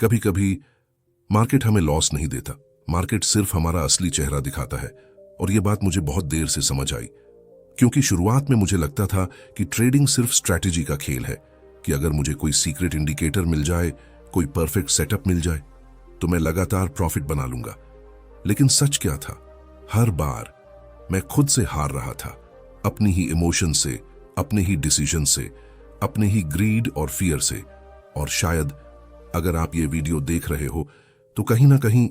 कभी कभी मार्केट हमें लॉस नहीं देता, मार्केट सिर्फ हमारा असली चेहरा दिखाता है। और यह बात मुझे बहुत देर से समझ आई, क्योंकि शुरुआत में मुझे लगता था कि ट्रेडिंग सिर्फ स्ट्रैटेजी का खेल है, कि अगर मुझे कोई सीक्रेट इंडिकेटर मिल जाए, कोई परफेक्ट सेटअप मिल जाए, तो मैं लगातार प्रॉफिट बना लूंगा। लेकिन सच क्या था? हर बार मैं खुद से हार रहा था, अपनी ही इमोशन से, अपने ही डिसीजन से, अपने ही ग्रीड और फियर से। और शायद अगर आप ये वीडियो देख रहे हो तो कहीं ना कहीं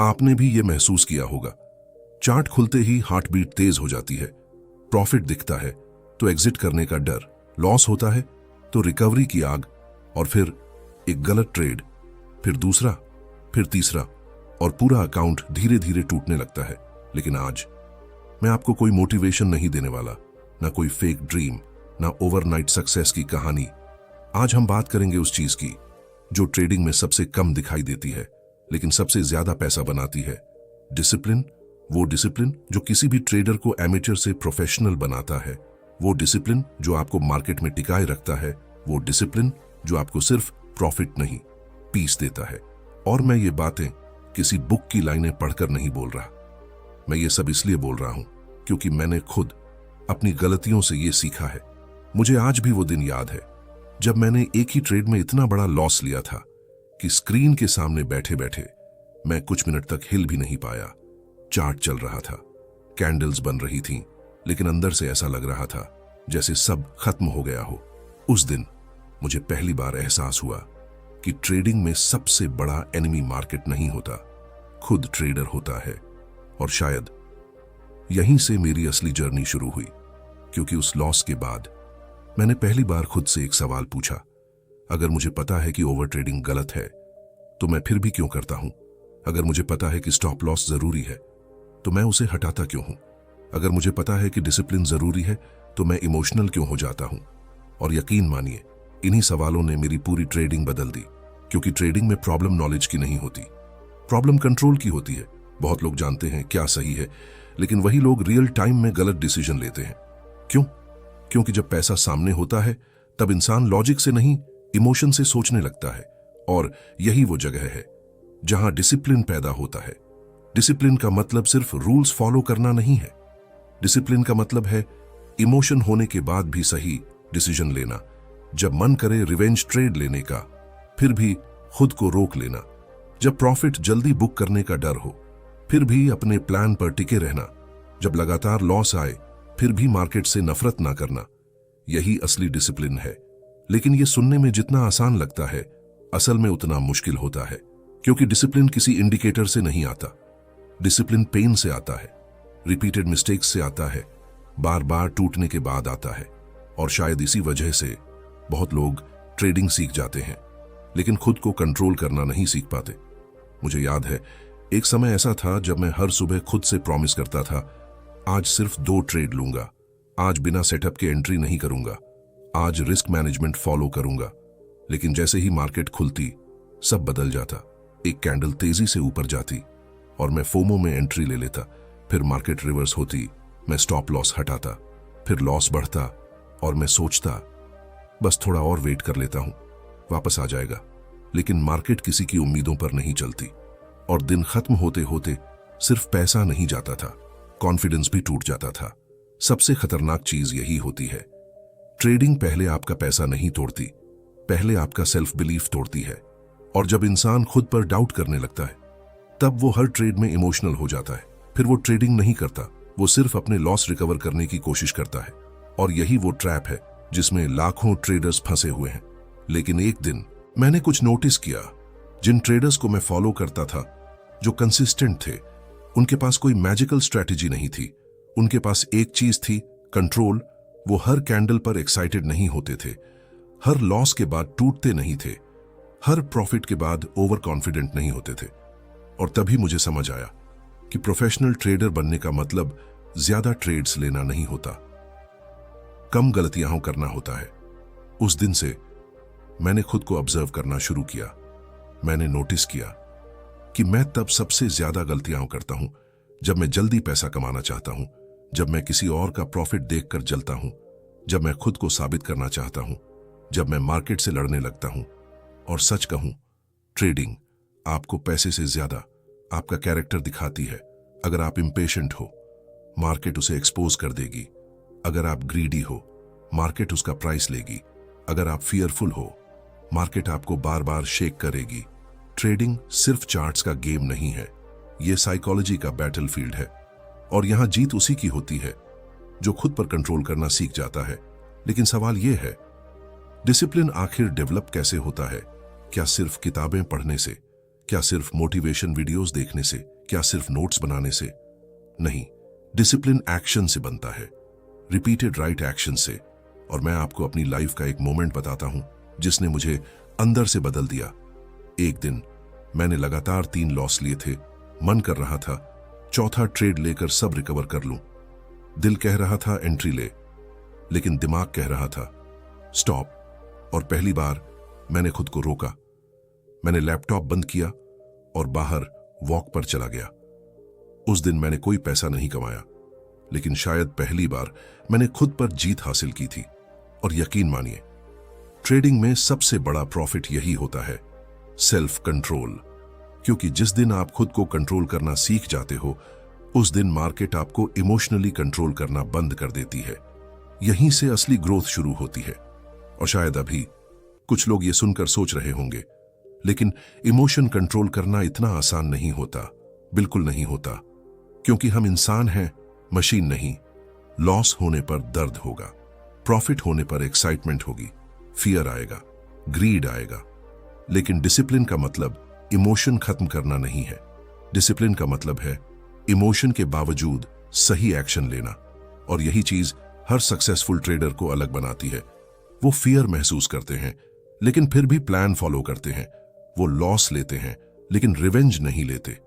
आपने भी ये महसूस किया होगा। चार्ट खुलते ही हार्ट बीट तेज हो जाती है, प्रॉफिट दिखता है तो एग्जिट करने का डर, लॉस होता है तो रिकवरी की आग, और फिर एक गलत ट्रेड, फिर दूसरा, फिर तीसरा, और पूरा अकाउंट धीरे धीरे टूटने लगता है। लेकिन आज मैं आपको कोई मोटिवेशन नहीं देने वाला, ना कोई फेक ड्रीम, ना ओवरनाइट सक्सेस की कहानी। आज हम बात करेंगे उस चीज की जो ट्रेडिंग में सबसे कम दिखाई देती है लेकिन सबसे ज्यादा पैसा बनाती है। डिसिप्लिन। वो डिसिप्लिन जो किसी भी ट्रेडर को एमेचर से प्रोफेशनल बनाता है। वो डिसिप्लिन जो आपको मार्केट में टिकाए रखता है। वो डिसिप्लिन जो आपको सिर्फ प्रॉफिट नहीं, पीस देता है। और मैं ये बातें किसी बुक की लाइनें पढ़कर नहीं बोल रहा, मैं ये सब इसलिए बोल रहा हूं क्योंकि मैंने खुद अपनी गलतियों से ये सीखा है। मुझे आज भी वो दिन याद है जब मैंने एक ही ट्रेड में इतना बड़ा लॉस लिया था कि स्क्रीन के सामने बैठे बैठे मैं कुछ मिनट तक हिल भी नहीं पाया। चार्ट चल रहा था, कैंडल्स बन रही थीं, लेकिन अंदर से ऐसा लग रहा था जैसे सब खत्म हो गया हो। उस दिन मुझे पहली बार एहसास हुआ कि ट्रेडिंग में सबसे बड़ा एनिमी मार्केट नहीं होता, खुद ट्रेडर होता है। और शायद यहीं से मेरी असली जर्नी शुरू हुई, क्योंकि उस लॉस के बाद मैंने पहली बार खुद से एक सवाल पूछा, अगर मुझे पता है कि ओवर ट्रेडिंग गलत है तो मैं फिर भी क्यों करता हूं? अगर मुझे पता है कि स्टॉप लॉस जरूरी है तो मैं उसे हटाता क्यों हूं? अगर मुझे पता है कि डिसिप्लिन जरूरी है तो मैं इमोशनल क्यों हो जाता हूं? और यकीन मानिए, इन्हीं सवालों ने मेरी पूरी ट्रेडिंग बदल दी। क्योंकि ट्रेडिंग में प्रॉब्लम नॉलेज की नहीं होती, प्रॉब्लम कंट्रोल की होती है। बहुत लोग जानते हैं क्या सही है, लेकिन वही लोग रियल टाइम में गलत डिसीजन लेते हैं। क्यों? क्योंकि जब पैसा सामने होता है तब इंसान लॉजिक से नहीं, इमोशन से सोचने लगता है। और यही वो जगह है जहां डिसिप्लिन पैदा होता है। डिसिप्लिन का मतलब सिर्फ रूल्स फॉलो करना नहीं है। डिसिप्लिन का मतलब है इमोशन होने के बाद भी सही डिसीजन लेना। जब मन करे रिवेंज ट्रेड लेने का, फिर भी खुद को रोक लेना। जब प्रॉफिट जल्दी बुक करने का डर हो, फिर भी अपने प्लान पर टिके रहना। जब लगातार लॉस आए, फिर भी मार्केट से नफरत ना करना। यही असली डिसिप्लिन है। लेकिन यह सुनने में जितना आसान लगता है, असल में उतना मुश्किल होता है। क्योंकि डिसिप्लिन किसी इंडिकेटर से नहीं आता। डिसिप्लिन पेन से आता है, रिपीटेड मिस्टेक्स से आता है, बार बार टूटने के बाद आता है। और शायद इसी वजह से बहुत लोग ट्रेडिंग सीख जाते हैं लेकिन खुद को कंट्रोल करना नहीं सीख पाते। मुझे याद है एक समय ऐसा था जब मैं हर सुबह खुद से प्रॉमिस करता था, आज सिर्फ 2 ट्रेड लूंगा, आज बिना सेटअप के एंट्री नहीं करूंगा, आज रिस्क मैनेजमेंट फॉलो करूंगा। लेकिन जैसे ही मार्केट खुलती सब बदल जाता। एक कैंडल तेजी से ऊपर जाती और मैं फोमो में एंट्री ले लेता, फिर मार्केट रिवर्स होती, मैं स्टॉप लॉस हटाता, फिर लॉस बढ़ता और मैं सोचता बस थोड़ा और वेट कर लेता हूं, वापस आ जाएगा। लेकिन मार्केट किसी की उम्मीदों पर नहीं चलती और दिन खत्म होते होते सिर्फ पैसा नहीं जाता था, कॉन्फिडेंस भी टूट जाता था। सबसे खतरनाक चीज यही होती है, ट्रेडिंग पहले आपका पैसा नहीं तोड़ती, पहले आपका सेल्फ बिलीफ तोड़ती है। और जब इंसान खुद पर डाउट करने लगता है तब वो हर ट्रेड में इमोशनल हो जाता है। फिर वो ट्रेडिंग नहीं करता, वो सिर्फ अपने लॉस रिकवर करने की कोशिश करता है। और यही वो ट्रैप है जिसमें लाखों ट्रेडर्स फंसे हुए हैं। लेकिन एक दिन मैंने कुछ नोटिस किया, जिन ट्रेडर्स को मैं फॉलो करता था, जो कंसिस्टेंट थे, उनके पास कोई मैजिकल स्ट्रैटेजी नहीं थी। उनके पास एक चीज थी, कंट्रोल। वो हर कैंडल पर एक्साइटेड नहीं होते थे, हर लॉस के बाद टूटते नहीं थे, हर प्रॉफिट के बाद ओवर कॉन्फिडेंट नहीं होते थे। और तभी मुझे समझ आया कि प्रोफेशनल ट्रेडर बनने का मतलब ज्यादा ट्रेड्स लेना नहीं होता, कम गलतियां करना होता है। उस दिन से मैंने खुद को ऑब्जर्व करना शुरू किया। मैंने नोटिस किया कि मैं तब सबसे ज्यादा गलतियां करता हूं जब मैं जल्दी पैसा कमाना चाहता हूं, जब मैं किसी और का प्रॉफिट देखकर जलता हूं, जब मैं खुद को साबित करना चाहता हूं, जब मैं मार्केट से लड़ने लगता हूं। और सच कहूं ट्रेडिंग आपको पैसे से ज्यादा आपका कैरेक्टर दिखाती है। अगर आप इम्पेशेंट हो, मार्केट उसे एक्सपोज कर देगी। अगर आप ग्रीडी हो, मार्केट उसका प्राइस लेगी। अगर आप फियरफुल हो, मार्केट आपको बार बार शेक करेगी। ट्रेडिंग सिर्फ चार्ट्स का गेम नहीं है, यह साइकोलॉजी का बैटलफील्ड है। और यहां जीत उसी की होती है जो खुद पर कंट्रोल करना सीख जाता है। लेकिन सवाल यह है, डिसिप्लिन आखिर डेवलप कैसे होता है? क्या सिर्फ किताबें पढ़ने से? क्या सिर्फ मोटिवेशन वीडियोस देखने से? क्या सिर्फ नोट्स बनाने से? नहीं, डिसिप्लिन एक्शन से बनता है, रिपीटेड राइट एक्शन से। और मैं आपको अपनी लाइफ का एक मोमेंट बताता हूं जिसने मुझे अंदर से बदल दिया। एक दिन मैंने लगातार 3 लॉस लिए थे। मन कर रहा था चौथा ट्रेड लेकर सब रिकवर कर लूं। दिल कह रहा था एंट्री ले, लेकिन दिमाग कह रहा था स्टॉप। और पहली बार मैंने खुद को रोका। मैंने लैपटॉप बंद किया और बाहर वॉक पर चला गया। उस दिन मैंने कोई पैसा नहीं कमाया, लेकिन शायद पहली बार मैंने खुद पर जीत हासिल की थी। और यकीन मानिए, ट्रेडिंग में सबसे बड़ा प्रॉफिट यही होता है, सेल्फ कंट्रोल। क्योंकि जिस दिन आप खुद को कंट्रोल करना सीख जाते हो, उस दिन मार्केट आपको इमोशनली कंट्रोल करना बंद कर देती है। यहीं से असली ग्रोथ शुरू होती है। और शायद अभी कुछ लोग ये सुनकर सोच रहे होंगे, लेकिन इमोशन कंट्रोल करना इतना आसान नहीं होता। बिल्कुल नहीं होता, क्योंकि हम इंसान हैं, मशीन नहीं। लॉस होने पर दर्द होगा, प्रॉफिट होने पर एक्साइटमेंट होगी, फियर आएगा, ग्रीड आएगा। लेकिन डिसिप्लिन का मतलब इमोशन खत्म करना नहीं है। डिसिप्लिन का मतलब है इमोशन के बावजूद सही एक्शन लेना। और यही चीज हर सक्सेसफुल ट्रेडर को अलग बनाती है। वो फियर महसूस करते हैं, लेकिन फिर भी प्लान फॉलो करते हैं। वो लॉस लेते हैं, लेकिन रिवेंज नहीं लेते।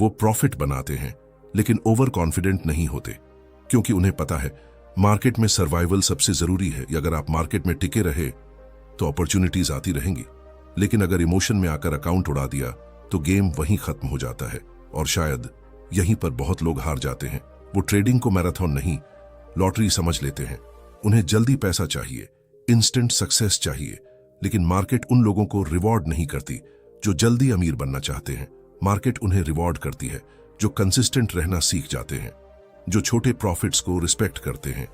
वो प्रॉफिट बनाते हैं, लेकिन ओवर कॉन्फिडेंट नहीं होते, क्योंकि उन्हें पता है मार्केट में सर्वाइवल सबसे जरूरी है। अगर आप मार्केट में टिके रहे तो अपॉर्चुनिटीज आती रहेंगी, लेकिन अगर इमोशन में आकर अकाउंट उड़ा दिया तो गेम वहीं खत्म हो जाता है। और शायद यहीं पर बहुत लोग हार जाते हैं। वो ट्रेडिंग को मैराथन नहीं, लॉटरी समझ लेते हैं। उन्हें जल्दी पैसा चाहिए, इंस्टेंट सक्सेस चाहिए। लेकिन मार्केट उन लोगों को रिवॉर्ड नहीं करती जो जल्दी अमीर बनना चाहते हैं। मार्केट उन्हें रिवॉर्ड करती है जो कंसिस्टेंट रहना सीख जाते हैं, जो छोटे प्रॉफिट्स को रिस्पेक्ट करते हैं,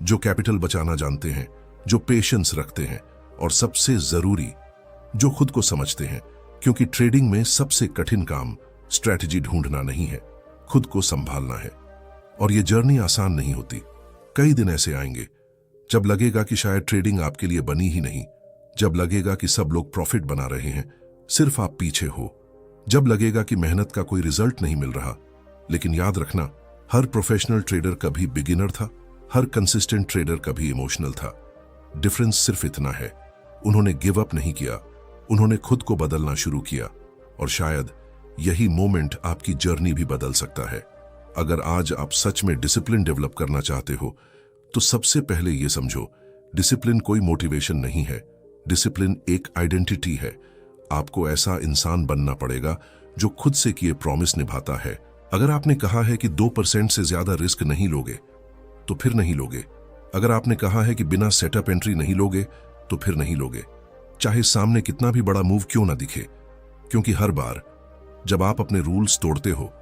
जो कैपिटल बचाना जानते हैं, जो पेशेंस रखते हैं, और सबसे जरूरी, जो खुद को समझते हैं। क्योंकि ट्रेडिंग में सबसे कठिन काम स्ट्रैटेजी ढूंढना नहीं है, खुद को संभालना है। और यह जर्नी आसान नहीं होती। कई दिन ऐसे आएंगे जब लगेगा कि शायद ट्रेडिंग आपके लिए बनी ही नहीं, जब लगेगा कि सब लोग प्रॉफिट बना रहे हैं, सिर्फ आप पीछे हो, जब लगेगा कि मेहनत का कोई रिजल्ट नहीं मिल रहा। लेकिन याद रखना, हर प्रोफेशनल ट्रेडर कभी बिगिनर था, हर कंसिस्टेंट ट्रेडर कभी इमोशनल था। डिफरेंस सिर्फ इतना है, उन्होंने गिव अप नहीं किया, उन्होंने खुद को बदलना शुरू किया। और शायद यही मोमेंट आपकी जर्नी भी बदल सकता है। अगर आज आप सच में डिसिप्लिन डेवलप करना चाहते हो, तो सबसे पहले यह समझो, डिसिप्लिन कोई मोटिवेशन नहीं है, डिसिप्लिन एक आइडेंटिटी है। आपको ऐसा इंसान बनना पड़ेगा जो खुद से किए प्रॉमिस निभाता है। अगर आपने कहा है कि 2% से ज्यादा रिस्क नहीं लोगे, तो फिर नहीं लोगे। अगर आपने कहा है कि बिना सेटअप एंट्री नहीं लोगे, तो फिर नहीं लोगे, चाहे सामने कितना भी बड़ा मूव क्यों ना दिखे। क्योंकि हर बार जब आप अपने रूल्स तोड़ते हो,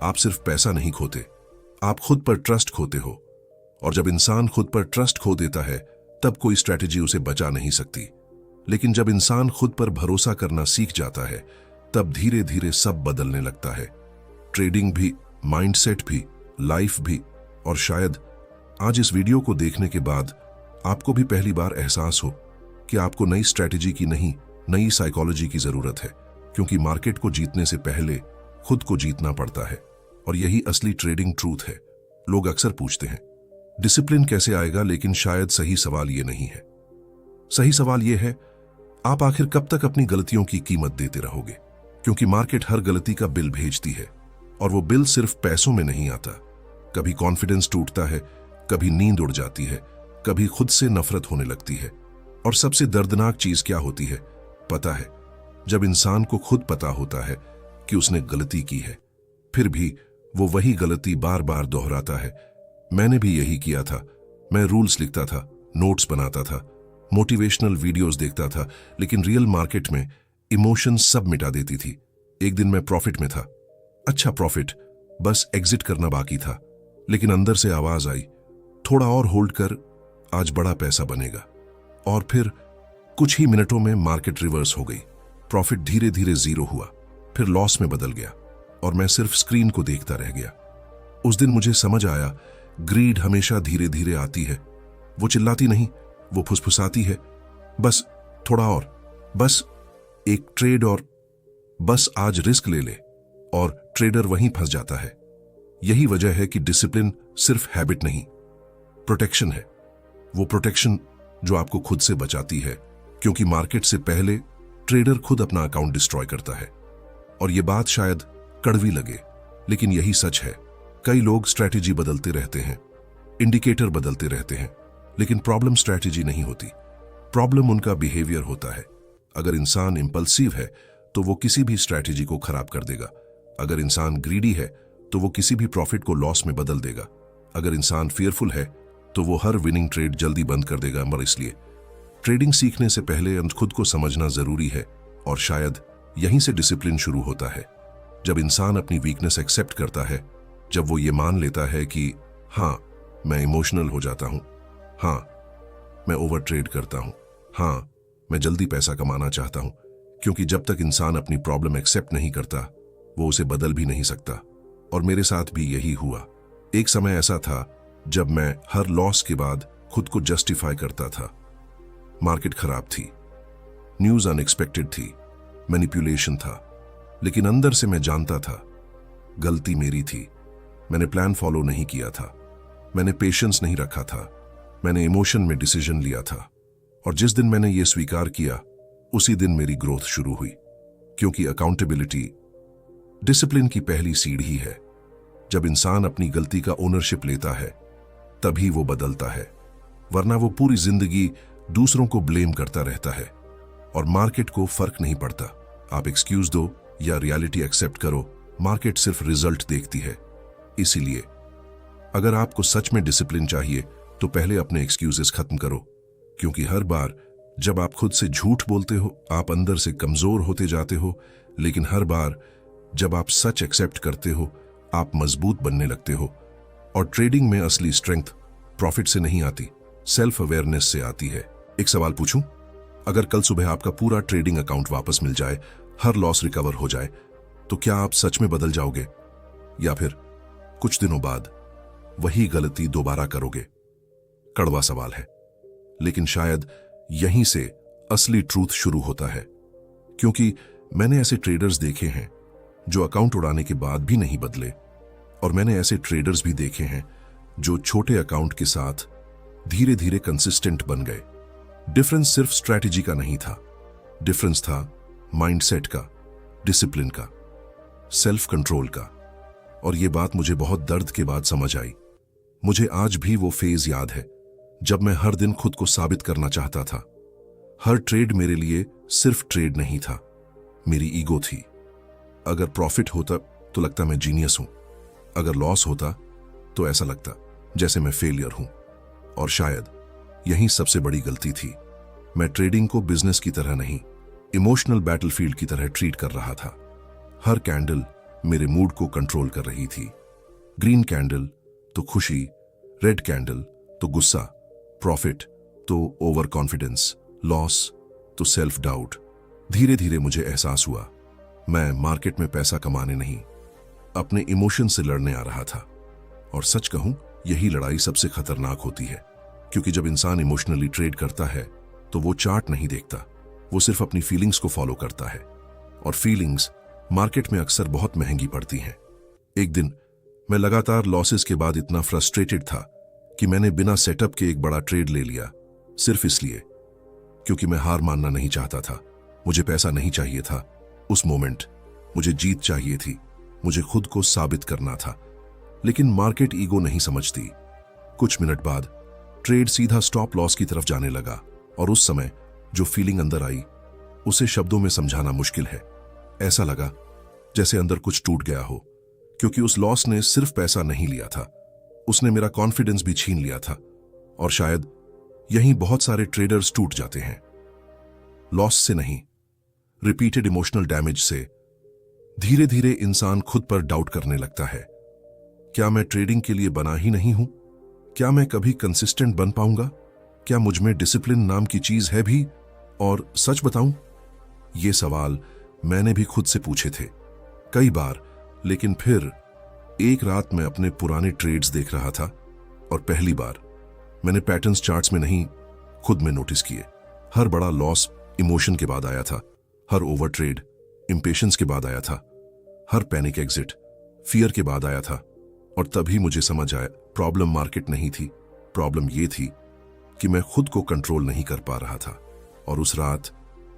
आप सिर्फ पैसा नहीं खोते, आप खुद पर ट्रस्ट खोते हो। और जब इंसान खुद पर ट्रस्ट खो देता है, तब कोई स्ट्रैटेजी उसे बचा नहीं सकती। लेकिन जब इंसान खुद पर भरोसा करना सीख जाता है, तब धीरे धीरे सब बदलने लगता है। ट्रेडिंग भी, माइंडसेट भी, लाइफ भी। और शायद आज इस वीडियो को देखने के बाद आपको भी पहली बार एहसास हो कि आपको नई स्ट्रैटेजी की नहीं, नई साइकोलॉजी की जरूरत है। क्योंकि मार्केट को जीतने से पहले खुद को जीतना पड़ता है। और यही असली ट्रेडिंग ट्रूथ है। लोग अक्सर पूछते हैं डिसिप्लिन कैसे आएगा, लेकिन शायद सही सवाल ये नहीं है। सही सवाल ये है, आप आखिर कब तक अपनी गलतियों की कीमत देते रहोगे? क्योंकि मार्केट हर गलती का बिल भेजती है, और वो बिल सिर्फ पैसों में नहीं आता। कभी कॉन्फिडेंस टूटता है, कभी नींद उड़ जाती है, कभी खुद से नफरत होने लगती है। और सबसे दर्दनाक चीज क्या होती है पता है? जब इंसान को खुद पता होता है कि उसने गलती की है, फिर भी वो वही गलती बार बार दोहराता है। मैंने भी यही किया था। मैं रूल्स लिखता था, नोट्स बनाता था, मोटिवेशनल वीडियोस देखता था, लेकिन रियल मार्केट में इमोशन सब मिटा देती थी। एक दिन मैं प्रॉफिट में था, अच्छा प्रॉफिट, बस एग्जिट करना बाकी था, लेकिन अंदर से आवाज आई, थोड़ा और होल्ड कर, आज बड़ा पैसा बनेगा। और फिर कुछ ही मिनटों में मार्केट रिवर्स हो गई। प्रॉफिट धीरे धीरे जीरो हुआ, फिर लॉस में बदल गया और मैं सिर्फ स्क्रीन को देखता रह गया। उस दिन मुझे समझ आया, ग्रीड हमेशा धीरे धीरे आती है। वो चिल्लाती नहीं, वो फुसफुसाती है, बस थोड़ा और, बस एक ट्रेड और, बस आज रिस्क ले ले, और ट्रेडर वहीं फंस जाता है। यही वजह है कि डिसिप्लिन सिर्फ हैबिट नहीं, प्रोटेक्शन है। वो प्रोटेक्शन जो आपको खुद से बचाती है, क्योंकि मार्केट से पहले ट्रेडर खुद अपना अकाउंट डिस्ट्रॉय करता है। और ये बात शायद कड़वी लगे, लेकिन यही सच है। कई लोग स्ट्रैटेजी बदलते रहते हैं, इंडिकेटर बदलते रहते हैं, लेकिन प्रॉब्लम स्ट्रैटेजी नहीं होती, प्रॉब्लम उनका बिहेवियर होता है। अगर इंसान इंपल्सिव है तो वो किसी भी स्ट्रैटेजी को खराब कर देगा। अगर इंसान ग्रीडी है तो वो किसी भी प्रॉफिट को लॉस में बदल देगा। अगर इंसान फियरफुल है तो वो हर विनिंग ट्रेड जल्दी बंद कर देगा। मगर इसलिए ट्रेडिंग सीखने से पहले खुद को समझना जरूरी है, और शायद यहीं से डिसिप्लिन शुरू होता है। जब इंसान अपनी वीकनेस एक्सेप्ट करता है, जब वो ये मान लेता है कि हाँ, मैं इमोशनल हो जाता हूं, हाँ, मैं ओवर ट्रेड करता हूं, हाँ, मैं जल्दी पैसा कमाना चाहता हूं, क्योंकि जब तक इंसान अपनी प्रॉब्लम एक्सेप्ट नहीं करता, वो उसे बदल भी नहीं सकता। और मेरे साथ भी यही हुआ। एक समय ऐसा था जब मैं हर लॉस के बाद खुद को जस्टिफाई करता था। मार्केट खराब थी, न्यूज अनएक्सपेक्टेड थी, मैनिपुलेशन था, लेकिन अंदर से मैं जानता था गलती मेरी थी। मैंने प्लान फॉलो नहीं किया था, मैंने पेशेंस नहीं रखा था, मैंने इमोशन में डिसीजन लिया था। और जिस दिन मैंने ये स्वीकार किया, उसी दिन मेरी ग्रोथ शुरू हुई। क्योंकि अकाउंटेबिलिटी डिसिप्लिन की पहली सीढ़ी है। जब इंसान अपनी गलती का ओनरशिप लेता है, तभी वो बदलता है, वरना वो पूरी जिंदगी दूसरों को ब्लेम करता रहता है। और मार्केट को फर्क नहीं पड़ता आप एक्सक्यूज दो या रियलिटी एक्सेप्ट करो, मार्केट सिर्फ रिजल्ट देखती है। इसीलिए अगर आपको सच में डिसिप्लिन चाहिए तो पहले अपने एक्सक्यूजेस खत्म करो, क्योंकि हर बार जब आप खुद से झूठ बोलते हो, आप अंदर से कमजोर होते जाते हो, लेकिन हर बार जब आप सच एक्सेप्ट करते हो, आप मजबूत बनने लगते हो। और ट्रेडिंग में असली स्ट्रेंथ प्रॉफिट से नहीं आती, सेल्फ अवेयरनेस से आती है। एक सवाल पूछूं, अगर कल सुबह आपका पूरा ट्रेडिंग अकाउंट वापस मिल जाए, हर लॉस रिकवर हो जाए, तो क्या आप सच में बदल जाओगे, या फिर कुछ दिनों बाद वही गलती दोबारा करोगे? कड़वा सवाल है, लेकिन शायद यहीं से असली ट्रूथ शुरू होता है। क्योंकि मैंने ऐसे ट्रेडर्स देखे हैं जो अकाउंट उड़ाने के बाद भी नहीं बदले, और मैंने ऐसे ट्रेडर्स भी देखे हैं जो छोटे अकाउंट के साथ धीरे धीरे कंसिस्टेंट बन गए। डिफरेंस सिर्फ स्ट्रैटेजी का नहीं था, डिफरेंस था माइंडसेट का, डिसिप्लिन का, सेल्फ कंट्रोल का। और यह बात मुझे बहुत दर्द के बाद समझ आई। मुझे आज भी वो फेज याद है जब मैं हर दिन खुद को साबित करना चाहता था। हर ट्रेड मेरे लिए सिर्फ ट्रेड नहीं था, मेरी ईगो थी। अगर प्रॉफिट होता तो लगता मैं जीनियस हूं, अगर लॉस होता तो ऐसा लगता जैसे मैं फेलियर हूं। और शायद यही सबसे बड़ी गलती थी। मैं ट्रेडिंग को बिजनेस की तरह नहीं, इमोशनल बैटलफील्ड की तरह ट्रीट कर रहा था। हर कैंडल मेरे मूड को कंट्रोल कर रही थी। ग्रीन कैंडल तो खुशी, रेड कैंडल तो गुस्सा, प्रॉफिट तो ओवर कॉन्फिडेंस, लॉस तो सेल्फ डाउट। धीरे धीरे मुझे एहसास हुआ मैं मार्केट में पैसा कमाने नहीं, अपने इमोशन से लड़ने आ रहा था। और सच कहूं, यही लड़ाई सबसे खतरनाक होती है, क्योंकि जब इंसान इमोशनली ट्रेड करता है तो वो चार्ट नहीं देखता, वो सिर्फ अपनी फीलिंग्स को फॉलो करता है। और फीलिंग्स मार्केट में अक्सर बहुत महंगी पड़ती हैं। एक दिन मैं लगातार लॉसेस के बाद इतना फ्रस्ट्रेटेड था कि मैंने बिना सेटअप के एक बड़ा ट्रेड ले लिया, सिर्फ इसलिए क्योंकि मैं हार मानना नहीं चाहता था। मुझे पैसा नहीं चाहिए था उस मोमेंट, मुझे जीत चाहिए थी, मुझे खुद को साबित करना था। लेकिन मार्केट ईगो नहीं समझती। कुछ मिनट बाद ट्रेड सीधा स्टॉप लॉस की तरफ जाने लगा, और उस समय जो फीलिंग अंदर आई उसे शब्दों में समझाना मुश्किल है। ऐसा लगा जैसे अंदर कुछ टूट गया हो, क्योंकि उस लॉस ने सिर्फ पैसा नहीं लिया था, उसने मेरा कॉन्फिडेंस भी छीन लिया था। और शायद यहीं बहुत सारे ट्रेडर्स टूट जाते हैं, लॉस से नहीं, रिपीटेड इमोशनल डैमेज से धीरे धीरे इंसान खुद पर डाउट करने लगता है। क्या मैं ट्रेडिंग के लिए बना ही नहीं हूं? क्या मैं कभी कंसिस्टेंट बन पाऊंगा? क्या मुझ में डिसिप्लिन नाम की चीज है भी? और सच बताऊं, ये सवाल मैंने भी खुद से पूछे थे कई बार। लेकिन फिर एक रात मैं अपने पुराने ट्रेड्स देख रहा था और पहली बार मैंने पैटर्न्स चार्ट्स में नहीं, खुद में नोटिस किए। हर बड़ा लॉस इमोशन के बाद आया था, हर ओवर ट्रेड इंपेशेंस के बाद आया था, हर पैनिक एग्जिट फियर के बाद आया था। और तभी मुझे समझ आया, प्रॉब्लम मार्केट नहीं थी, प्रॉब्लम ये थी कि मैं खुद को कंट्रोल नहीं कर पा रहा था। और उस रात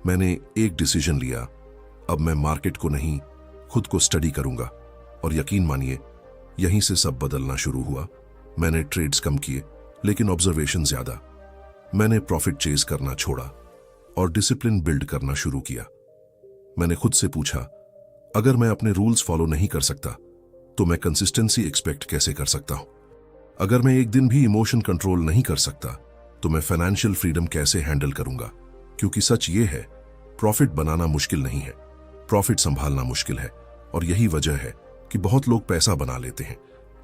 मैंने एक डिसीजन लिया, अब मैं मार्केट को नहीं, खुद को स्टडी करूंगा। और यकीन मानिए, यहीं से सब बदलना शुरू हुआ। मैंने ट्रेड्स कम किए लेकिन ऑब्जर्वेशन ज्यादा। मैंने प्रॉफिट चेज करना छोड़ा और डिसिप्लिन बिल्ड करना शुरू किया। मैंने खुद से पूछा, अगर मैं अपने रूल्स फॉलो नहीं कर सकता तो मैं कंसिस्टेंसी एक्सपेक्ट कैसे कर सकता हूं? अगर मैं एक दिन भी इमोशन कंट्रोल नहीं कर सकता तो मैं फाइनेंशियल फ्रीडम कैसे हैंडल करूंगा? क्योंकि सच ये है, प्रॉफिट बनाना मुश्किल नहीं है, प्रॉफिट संभालना मुश्किल है। और यही वजह है कि बहुत लोग पैसा बना लेते हैं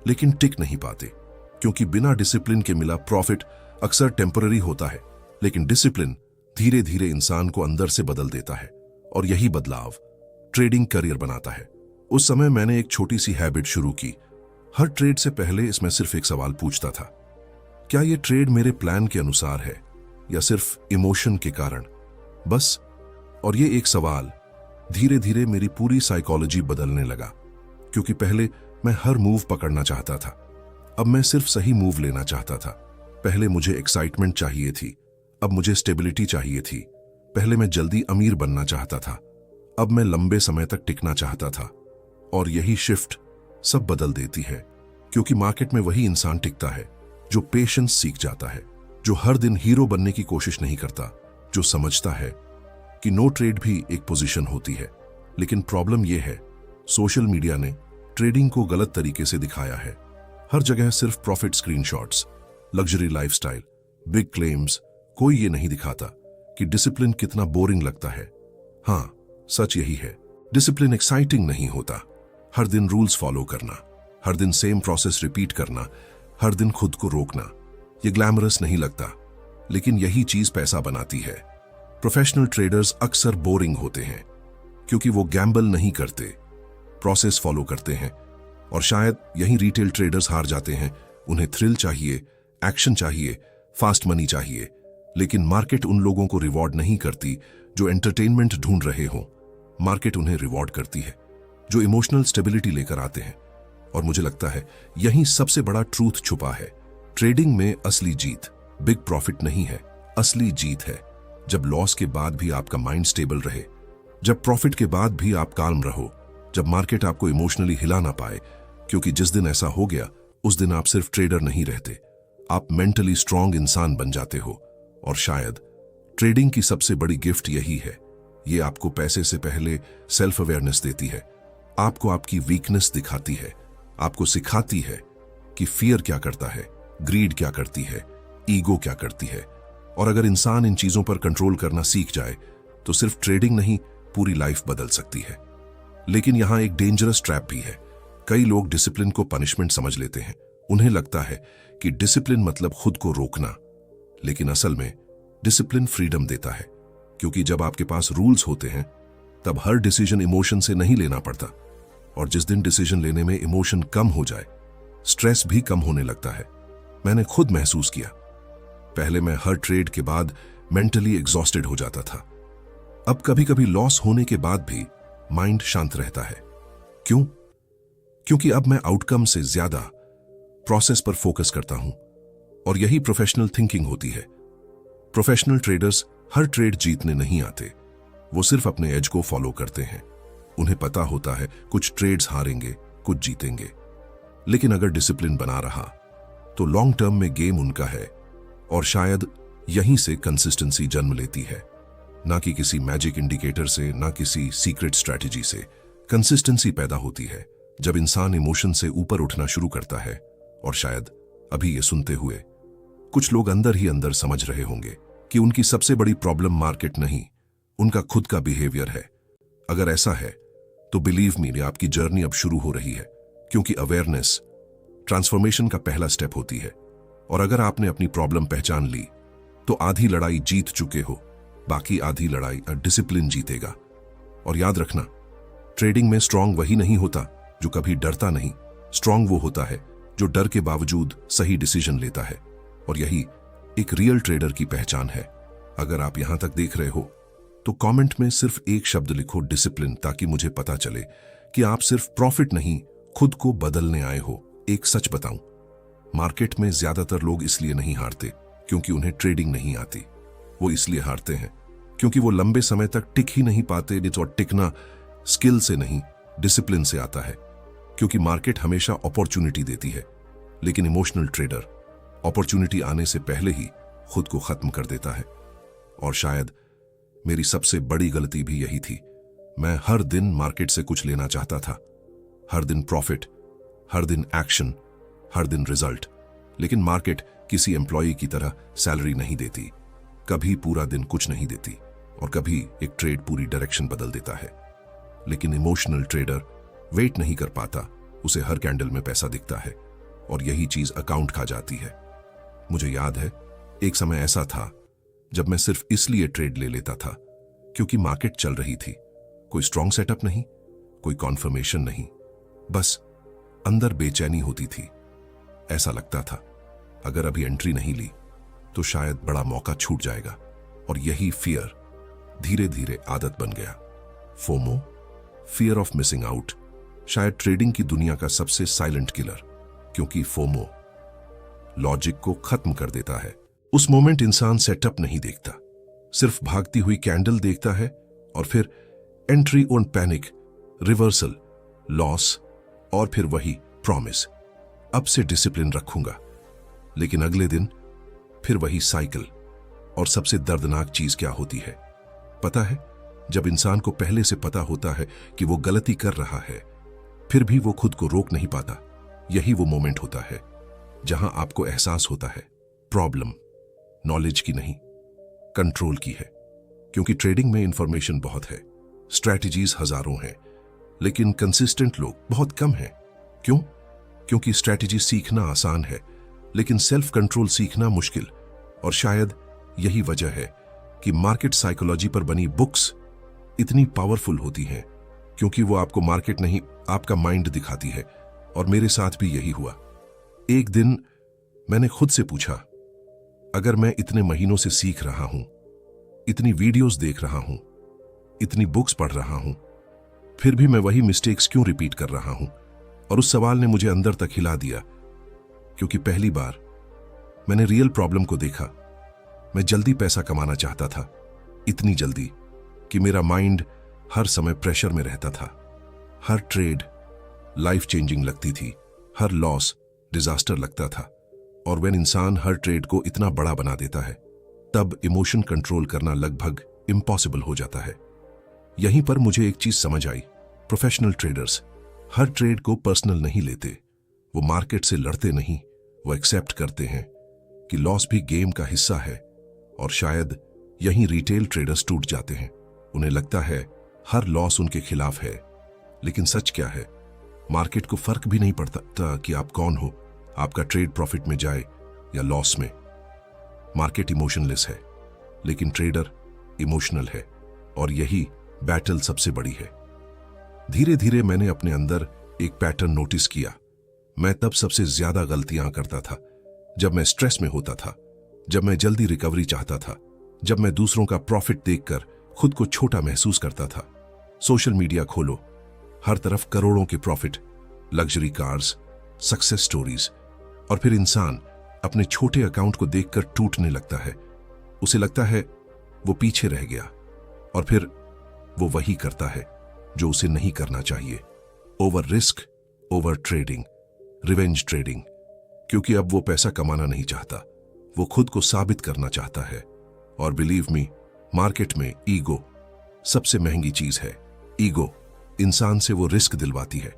लेकिन टिक नहीं पाते, क्योंकि बिना डिसिप्लिन के मिला प्रॉफिट अक्सर टेम्पररी होता है, लेकिन डिसिप्लिन धीरे धीरे इंसान को अंदर से बदल देता है। और यही बदलाव ट्रेडिंग करियर बनाता है। उस समय मैंने एक छोटी सी हैबिट शुरू की। हर ट्रेड से पहले इसमें सिर्फ एक सवाल पूछता था, क्या यह ट्रेड मेरे प्लान के अनुसार है या सिर्फ इमोशन के कारण? बस। और ये एक सवाल धीरे धीरे मेरी पूरी साइकोलॉजी बदलने लगा, क्योंकि पहले मैं हर मूव पकड़ना चाहता था, अब मैं सिर्फ सही मूव लेना चाहता था। पहले मुझे एक्साइटमेंट चाहिए थी, अब मुझे स्टेबिलिटी चाहिए थी। पहले मैं जल्दी अमीर बनना चाहता था, अब मैं लंबे समय तक टिकना चाहता था। और यही शिफ्ट सब बदल देती है, क्योंकि मार्केट में वही इंसान टिकता है जो पेशेंस सीख जाता है, जो हर दिन हीरो बनने की कोशिश नहीं करता, जो समझता है कि नो ट्रेड भी एक पोजीशन होती है। लेकिन प्रॉब्लम यह है, सोशल मीडिया ने ट्रेडिंग को गलत तरीके से दिखाया है। हर जगह सिर्फ profit screenshots, luxury lifestyle, big claims. कोई ये नहीं दिखाता कि डिसिप्लिन कितना बोरिंग लगता है। हाँ, सच यही है, डिसिप्लिन एक्साइटिंग नहीं होता। हर दिन रूल्स फॉलो करना, हर दिन सेम प्रोसेस रिपीट करना, हर दिन खुद को रोकना, ये ग्लैमरस नहीं लगता, लेकिन यही चीज पैसा बनाती है। प्रोफेशनल ट्रेडर्स अक्सर बोरिंग होते हैं क्योंकि वो गैम्बल नहीं करते, प्रोसेस फॉलो करते हैं। और शायद यही रिटेल ट्रेडर्स हार जाते हैं। उन्हें थ्रिल चाहिए, एक्शन चाहिए, फास्ट मनी चाहिए। लेकिन मार्केट उन लोगों को रिवॉर्ड नहीं करती जो एंटरटेनमेंट ढूंढ रहे हों। मार्केट उन्हें रिवॉर्ड करती है जो इमोशनल स्टेबिलिटी लेकर आते हैं। और मुझे लगता है यही सबसे बड़ा ट्रूथ छुपा है। ट्रेडिंग में असली जीत बिग प्रॉफिट नहीं है, असली जीत है जब लॉस के बाद भी आपका माइंड स्टेबल रहे, जब प्रॉफिट के बाद भी आप काल्म रहो, जब मार्केट आपको इमोशनली हिला ना पाए। क्योंकि जिस दिन ऐसा हो गया, उस दिन आप सिर्फ ट्रेडर नहीं रहते, आप मेंटली स्ट्रांग इंसान बन जाते हो। और शायद ट्रेडिंग की सबसे बड़ी गिफ्ट यही है, ये आपको पैसे से पहले सेल्फ अवेयरनेस देती है, आपको आपकी वीकनेस दिखाती है, आपको सिखाती है कि फियर क्या करता है, ग्रीड क्या करती है, ईगो क्या करती है। और अगर इंसान इन चीजों पर कंट्रोल करना सीख जाए तो सिर्फ ट्रेडिंग नहीं, पूरी लाइफ बदल सकती है। लेकिन यहां एक डेंजरस ट्रैप भी है। कई लोग डिसिप्लिन को पनिशमेंट समझ लेते हैं। उन्हें लगता है कि डिसिप्लिन मतलब खुद को रोकना, लेकिन असल में डिसिप्लिन फ्रीडम देता है। क्योंकि जब आपके पास रूल्स होते हैं तब हर डिसीजन इमोशन से नहीं लेना पड़ता। और जिस दिन डिसीजन लेने में इमोशन कम हो जाए, स्ट्रेस भी कम होने लगता है। मैंने खुद महसूस किया, पहले मैं हर ट्रेड के बाद मेंटली एग्जॉस्टेड हो जाता था। अब कभी कभी लॉस होने के बाद भी माइंड शांत रहता है। क्यों? क्योंकि अब मैं आउटकम से ज्यादा प्रोसेस पर फोकस करता हूं। और यही प्रोफेशनल थिंकिंग होती है। प्रोफेशनल ट्रेडर्स हर ट्रेड जीतने नहीं आते, वो सिर्फ अपने एज को फॉलो करते हैं। उन्हें पता होता है कुछ ट्रेड्स हारेंगे, कुछ जीतेंगे, लेकिन अगर डिसिप्लिन बना रहा तो लॉन्ग टर्म में गेम उनका है। और शायद यहीं से कंसिस्टेंसी जन्म लेती है, ना कि किसी मैजिक इंडिकेटर से, ना किसी सीक्रेट स्ट्रैटेजी से। कंसिस्टेंसी पैदा होती है जब इंसान इमोशन से ऊपर उठना शुरू करता है। और शायद अभी ये सुनते हुए कुछ लोग अंदर ही अंदर समझ रहे होंगे कि उनकी सबसे बड़ी प्रॉब्लम मार्केट नहीं, उनका खुद का बिहेवियर है। अगर ऐसा है तो बिलीव मी, आपकी जर्नी अब शुरू हो रही है, क्योंकि अवेयरनेस ट्रांसफॉर्मेशन का पहला स्टेप होती है। और अगर आपने अपनी प्रॉब्लम पहचान ली तो आधी लड़ाई जीत चुके हो, बाकी आधी लड़ाई डिसिप्लिन जीतेगा। और याद रखना, ट्रेडिंग में स्ट्रांग वही नहीं होता जो कभी डरता नहीं, स्ट्रांग वो होता है जो डर के बावजूद सही डिसीजन लेता है। और यही एक रियल ट्रेडर की पहचान है। अगर आप यहां तक देख रहे हो तो कमेंट में सिर्फ एक शब्द लिखो, डिसिप्लिन, ताकि मुझे पता चले कि आप सिर्फ प्रॉफिट नहीं, खुद को बदलने आए हो। एक सच बताऊं, मार्केट में ज्यादातर लोग इसलिए नहीं हारते क्योंकि उन्हें ट्रेडिंग नहीं आती। वो इसलिए हारते हैं क्योंकि वो लंबे समय तक टिक ही नहीं पाते। और टिकना स्किल से नहीं, डिसिप्लिन से आता है। क्योंकि मार्केट हमेशा अपॉर्चुनिटी देती है, लेकिन इमोशनल ट्रेडर अपॉर्चुनिटी आने से पहले ही खुद को खत्म कर देता है। और शायद मेरी सबसे बड़ी गलती भी यही थी। मैं हर दिन मार्केट से कुछ लेना चाहता था, हर दिन प्रॉफिट, हर दिन एक्शन, हर दिन रिजल्ट। लेकिन मार्केट किसी एम्प्लॉय की तरह सैलरी नहीं देती, कभी पूरा दिन कुछ नहीं देती और कभी एक ट्रेड पूरी डायरेक्शन बदल देता है। लेकिन इमोशनल ट्रेडर वेट नहीं कर पाता, उसे हर कैंडल में पैसा दिखता है और यही चीज अकाउंट खा जाती है। मुझे याद है, एक समय ऐसा था जब मैं सिर्फ इसलिए ट्रेड ले लेता था क्योंकि मार्केट चल रही थी। कोई स्ट्रॉन्ग सेटअप नहीं, कोई कॉन्फर्मेशन नहीं, बस अंदर बेचैनी होती थी। ऐसा लगता था अगर अभी एंट्री नहीं ली तो शायद बड़ा मौका छूट जाएगा। और यही फियर धीरे धीरे आदत बन गया। FOMO, fear of missing out, शायद ट्रेडिंग की दुनिया का सबसे साइलेंट किलर, क्योंकि फोमो लॉजिक को खत्म कर देता है। उस मोमेंट इंसान सेटअप नहीं देखता, सिर्फ भागती हुई कैंडल देखता है और फिर entry on panic, reversal, loss और फिर वही प्रॉमिस, अब से डिसिप्लिन रखूंगा। लेकिन अगले दिन फिर वही साइकिल। और सबसे दर्दनाक चीज क्या होती है पता है? जब इंसान को पहले से पता होता है कि वो गलती कर रहा है, फिर भी वो खुद को रोक नहीं पाता। यही वो मोमेंट होता है जहां आपको एहसास होता है प्रॉब्लम नॉलेज की नहीं, कंट्रोल की है। क्योंकि ट्रेडिंग में इंफॉर्मेशन बहुत है, स्ट्रैटेजीज हजारों हैं, लेकिन कंसिस्टेंट लोग बहुत कम हैं। क्यों? क्योंकि स्ट्रैटेजी सीखना आसान है, लेकिन सेल्फ कंट्रोल सीखना मुश्किल। और शायद यही वजह है कि मार्केट साइकोलॉजी पर बनी बुक्स इतनी पावरफुल होती हैं, क्योंकि वो आपको मार्केट नहीं, आपका माइंड दिखाती है। और मेरे साथ भी यही हुआ। एक दिन मैंने खुद से पूछा, अगर मैं इतने महीनों से सीख रहा हूं, इतनी वीडियोस देख रहा हूं, इतनी बुक्स पढ़ रहा हूं, फिर भी मैं वही मिस्टेक्स क्यों रिपीट कर रहा हूं? और उस सवाल ने मुझे अंदर तक हिला दिया, क्योंकि पहली बार मैंने रियल प्रॉब्लम को देखा। मैं जल्दी पैसा कमाना चाहता था, इतनी जल्दी कि मेरा माइंड हर समय प्रेशर में रहता था। हर ट्रेड लाइफ चेंजिंग लगती थी, हर लॉस डिजास्टर लगता था। और when इंसान हर ट्रेड को इतना बड़ा बना देता है, तब इमोशन कंट्रोल करना लगभग इम्पॉसिबल हो जाता है। यहीं पर मुझे एक चीज समझ आई, प्रोफेशनल ट्रेडर्स हर ट्रेड को पर्सनल नहीं लेते। वो मार्केट से लड़ते नहीं, वो एक्सेप्ट करते हैं कि लॉस भी गेम का हिस्सा है। और शायद यहीं रिटेल ट्रेडर्स टूट जाते हैं। उन्हें लगता है हर लॉस उनके खिलाफ है, लेकिन सच क्या है? मार्केट को फर्क भी नहीं पड़ता कि आप कौन हो, आपका ट्रेड प्रॉफिट में जाए या लॉस में। मार्केट इमोशनलेस है, लेकिन ट्रेडर इमोशनल है, और यही बैटल सबसे बड़ी है। धीरे धीरे मैंने अपने अंदर एक पैटर्न नोटिस किया। मैं तब सबसे ज्यादा गलतियां करता था जब मैं स्ट्रेस में होता था, जब मैं जल्दी रिकवरी चाहता था, जब मैं दूसरों का प्रॉफिट देखकर खुद को छोटा महसूस करता था। सोशल मीडिया खोलो, हर तरफ करोड़ों के profit, luxury cars, success stories, और फिर इंसान अपने छोटे अकाउंट को देखकर टूटने लगता है। उसे लगता है वो पीछे रह गया, और फिर वो वही करता है जो उसे नहीं करना चाहिए। Over risk, over trading, revenge trading. क्योंकि अब वो पैसा कमाना नहीं चाहता, वो खुद को साबित करना चाहता है। और बिलीव मी, मार्केट में ईगो सबसे महंगी चीज है। ईगो इंसान से वो रिस्क दिलवाती है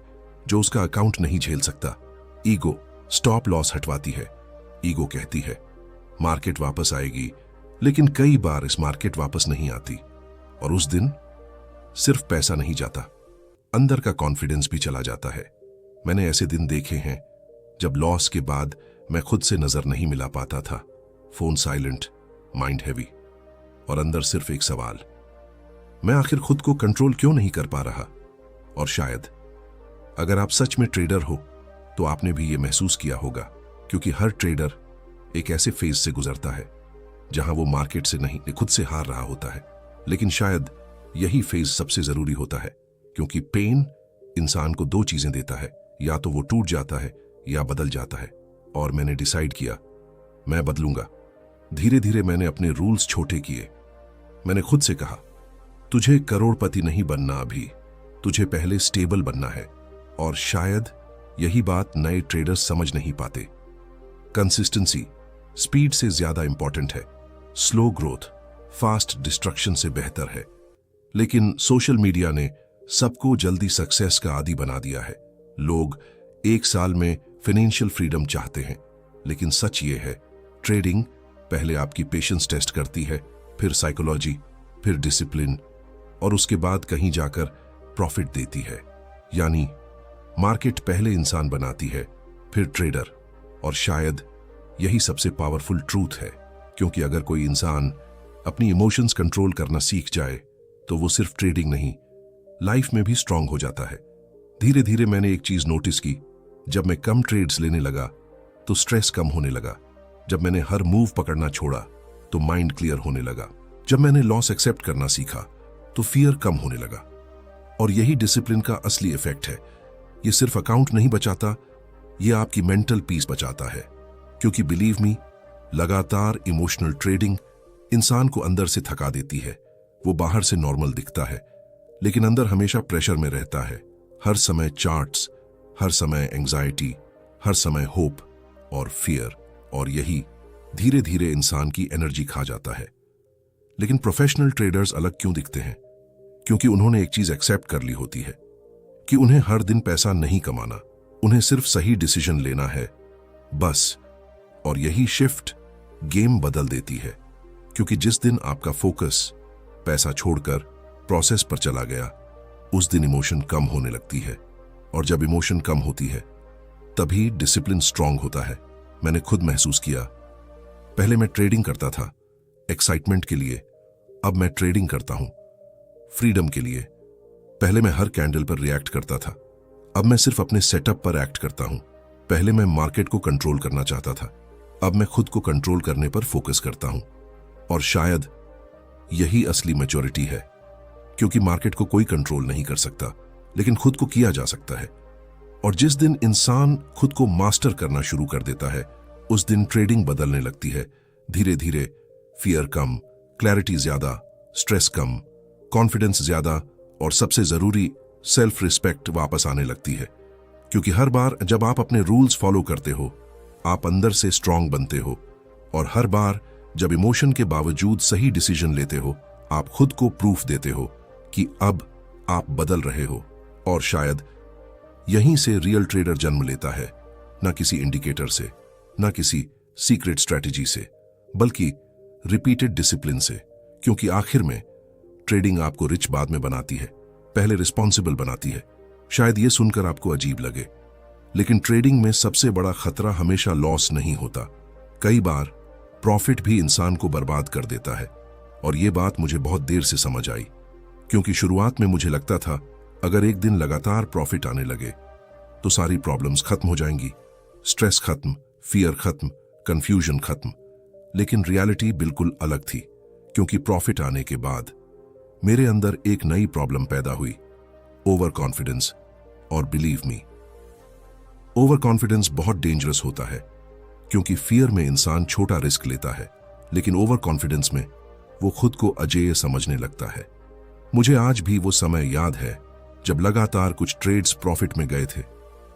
जो उसका अकाउंट नहीं झेल सकता। ईगो स्टॉप लॉस हटवाती है। ईगो कहती है मार्केट वापस आएगी, लेकिन कई बार इस मार्केट वापस नहीं आती। और उस दिन सिर्फ पैसा नहीं जाता, अंदर का कॉन्फिडेंस भी चला जाता है। मैंने ऐसे दिन देखे हैं जब लॉस के बाद मैं खुद से नजर नहीं मिला पाता था। फोन साइलेंट, माइंड हैवी और अंदर सिर्फ एक सवाल, मैं आखिर खुद को कंट्रोल क्यों नहीं कर पा रहा। और शायद अगर आप सच में ट्रेडर हो तो आपने भी यह महसूस किया होगा, क्योंकि हर ट्रेडर एक ऐसे फेज से गुजरता है जहां वो मार्केट से नहीं, खुद से हार रहा होता है। लेकिन शायद यही फेज सबसे जरूरी होता है, क्योंकि पेन इंसान को दो चीजें देता है, या तो वो टूट जाता है या बदल जाता है। और मैंने डिसाइड किया, मैं बदलूंगा। धीरे धीरे मैंने अपने रूल्स छोटे किए। मैंने खुद से कहा, तुझे करोड़पति नहीं बनना अभी, तुझे पहले स्टेबल बनना है। और शायद यही बात नए ट्रेडर्स समझ नहीं पाते। कंसिस्टेंसी स्पीड से ज्यादा इंपॉर्टेंट है। स्लो ग्रोथ फास्ट डिस्ट्रक्शन से बेहतर है। लेकिन सोशल मीडिया ने सबको जल्दी सक्सेस का आदी बना दिया है। लोग एक साल में फाइनेंशियल फ्रीडम चाहते हैं, लेकिन सच ये है, ट्रेडिंग पहले आपकी पेशेंस टेस्ट करती है, फिर साइकोलॉजी, फिर डिसिप्लिन, और उसके बाद कहीं जाकर प्रॉफिट देती है। यानी मार्केट पहले इंसान बनाती है, फिर ट्रेडर। और शायद यही सबसे पावरफुल ट्रूथ है, क्योंकि अगर कोई इंसान अपनी इमोशंस कंट्रोल करना सीख जाए तो वो सिर्फ ट्रेडिंग नहीं, लाइफ में भी स्ट्रांग हो जाता है। धीरे धीरे मैंने एक चीज नोटिस की, जब मैं कम ट्रेड्स लेने लगा तो स्ट्रेस कम होने लगा। जब मैंने हर मूव पकड़ना छोड़ा तो माइंड क्लियर होने लगा। जब मैंने लॉस एक्सेप्ट करना सीखा तो फियर कम होने लगा। और यही डिसिप्लिन का असली इफेक्ट है। ये सिर्फ अकाउंट नहीं बचाता, ये आपकी मेंटल पीस बचाता है। क्योंकि बिलीव मी, लगातार इमोशनल ट्रेडिंग इंसान को अंदर से थका देती है। वो बाहर से नॉर्मल दिखता है, लेकिन अंदर हमेशा प्रेशर में रहता है। हर समय चार्ट्स, हर समय एंजाइटी, हर समय होप और फियर। और यही धीरे धीरे इंसान की एनर्जी खा जाता है। लेकिन प्रोफेशनल ट्रेडर्स अलग क्यों दिखते हैं? क्योंकि उन्होंने एक चीज एक्सेप्ट कर ली होती है कि उन्हें हर दिन पैसा नहीं कमाना, उन्हें सिर्फ सही डिसीजन लेना है, बस। और यही शिफ्ट गेम बदल देती है। क्योंकि जिस दिन आपका फोकस पैसा छोड़कर प्रोसेस पर चला गया, उस दिन इमोशन कम होने लगती है। और जब इमोशन कम होती है तभी डिसिप्लिन स्ट्रांग होता है। मैंने खुद महसूस किया, पहले मैं ट्रेडिंग करता था एक्साइटमेंट के लिए, अब मैं ट्रेडिंग करता हूं फ्रीडम के लिए। पहले मैं हर कैंडल पर रिएक्ट करता था, अब मैं सिर्फ अपने सेटअप पर एक्ट करता हूं। पहले मैं मार्केट को कंट्रोल करना चाहता था, अब मैं खुद को कंट्रोल करने पर फोकस करता हूं। और शायद यही असली मैच्योरिटी है, क्योंकि मार्केट को कोई कंट्रोल नहीं कर सकता, लेकिन खुद को किया जा सकता है। और जिस दिन इंसान खुद को मास्टर करना शुरू कर देता है, उस दिन ट्रेडिंग बदलने लगती है। धीरे धीरे फियर कम, क्लैरिटी ज्यादा, स्ट्रेस कम, कॉन्फिडेंस ज्यादा, और सबसे जरूरी सेल्फ रिस्पेक्ट वापस आने लगती है। क्योंकि हर बार जब आप अपने रूल्स फॉलो करते हो, आप अंदर से स्ट्रांग बनते हो। और हर बार जब इमोशन के बावजूद सही डिसीजन लेते हो, आप खुद को प्रूफ देते हो कि अब आप बदल रहे हो। और शायद यहीं से रियल ट्रेडर जन्म लेता है, ना किसी इंडिकेटर से, ना किसी सीक्रेट स्ट्रेटजी से, बल्कि रिपीटेड डिसिप्लिन से। क्योंकि आखिर में ट्रेडिंग आपको रिच बाद में बनाती है, पहले रिस्पॉन्सिबल बनाती है। शायद ये सुनकर आपको अजीब लगे, लेकिन ट्रेडिंग में सबसे बड़ा खतरा हमेशा लॉस नहीं होता। कई बार प्रॉफिट भी इंसान को बर्बाद कर देता है। और ये बात मुझे बहुत देर से समझ आई, क्योंकि शुरुआत में मुझे लगता था अगर एक दिन लगातार प्रॉफिट आने लगे तो सारी प्रॉब्लम्स खत्म हो जाएंगी, स्ट्रेस खत्म, फियर खत्म, कंफ्यूजन खत्म। लेकिन रियलिटी बिल्कुल अलग थी, क्योंकि प्रॉफिट आने के बाद मेरे अंदर एक नई प्रॉब्लम पैदा हुई, ओवर कॉन्फिडेंस। और बिलीव मी, ओवर कॉन्फिडेंस बहुत डेंजरस होता है, क्योंकि फियर में इंसान छोटा रिस्क लेता है, लेकिन ओवर कॉन्फिडेंस में वो खुद को अजेय समझने लगता है। मुझे आज भी वो समय याद है जब लगातार कुछ ट्रेड्स प्रॉफिट में गए थे।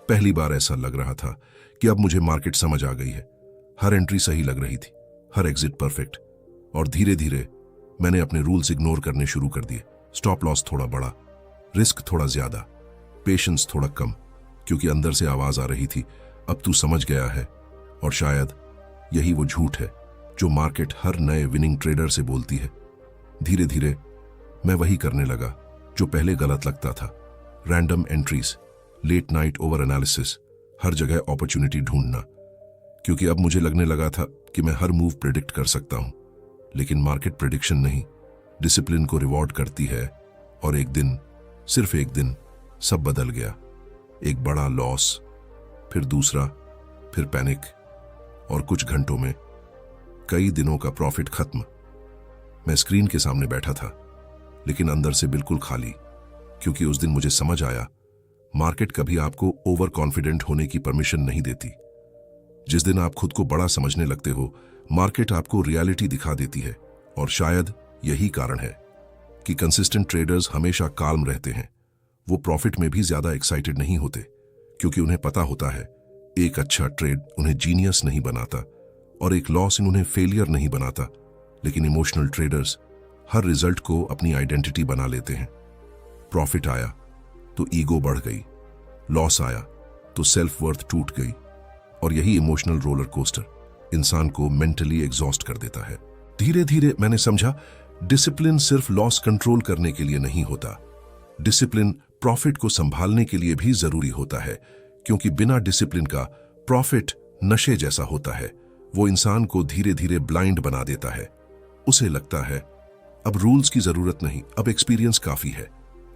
पहली बार ऐसा लग रहा था कि अब मुझे मार्केट समझ आ गई है। हर एंट्री सही लग रही थी, हर एग्जिट परफेक्ट। और धीरे धीरे मैंने अपने रूल्स इग्नोर करने शुरू कर दिए। स्टॉप लॉस थोड़ा बड़ा, रिस्क थोड़ा ज्यादा, पेशेंस थोड़ा कम, क्योंकि अंदर से आवाज आ रही थी, अब तू समझ गया है। और शायद यही वो झूठ है जो मार्केट हर नए विनिंग ट्रेडर से बोलती है। धीरे धीरे मैं वही करने लगा जो पहले गलत लगता था। Random entries, late night over analysis, हर जगह अपॉर्चुनिटी ढूंढना, क्योंकि अब मुझे लगने लगा था कि मैं हर मूव प्रिडिक्ट कर सकता हूं। लेकिन मार्केट प्रिडिक्शन नहीं, डिसिप्लिन को रिवॉर्ड करती है। और एक दिन, सिर्फ एक दिन, सब बदल गया। एक बड़ा लॉस, फिर दूसरा, फिर पैनिक, और कुछ घंटों में कई दिनों का प्रॉफिट खत्म। मैं स्क्रीन के सामने बैठा था, लेकिन अंदर से बिल्कुल खाली, क्योंकि उस दिन मुझे समझ आया, मार्केट कभी आपको ओवर कॉन्फिडेंट होने की परमिशन नहीं देती। जिस दिन आप खुद को बड़ा समझने लगते हो, मार्केट आपको रियलिटी दिखा देती है। और शायद यही कारण है कि कंसिस्टेंट ट्रेडर्स हमेशा काल्म रहते हैं। वो प्रॉफिट में भी ज्यादा एक्साइटेड नहीं होते, क्योंकि उन्हें पता होता है एक अच्छा ट्रेड उन्हें जीनियस नहीं बनाता और एक लॉस उन्हें फेलियर नहीं बनाता। लेकिन इमोशनल ट्रेडर्स हर रिजल्ट को अपनी आइडेंटिटी बना लेते हैं। प्रॉफिट आया तो ईगो बढ़ गई, लॉस आया तो सेल्फ वर्थ टूट गई, और यही इमोशनल रोलर कोस्टर इंसान को मेंटली एग्जॉस्ट कर देता है। धीरे धीरे मैंने समझा, डिसिप्लिन सिर्फ लॉस कंट्रोल करने के लिए नहीं होता, डिसिप्लिन प्रॉफिट को संभालने के लिए भी जरूरी होता है। क्योंकि बिना डिसिप्लिन का प्रॉफिट नशे जैसा होता है। वो इंसान को धीरे धीरे ब्लाइंड बना देता है। उसे लगता है अब रूल्स की जरूरत नहीं, अब एक्सपीरियंस काफी है।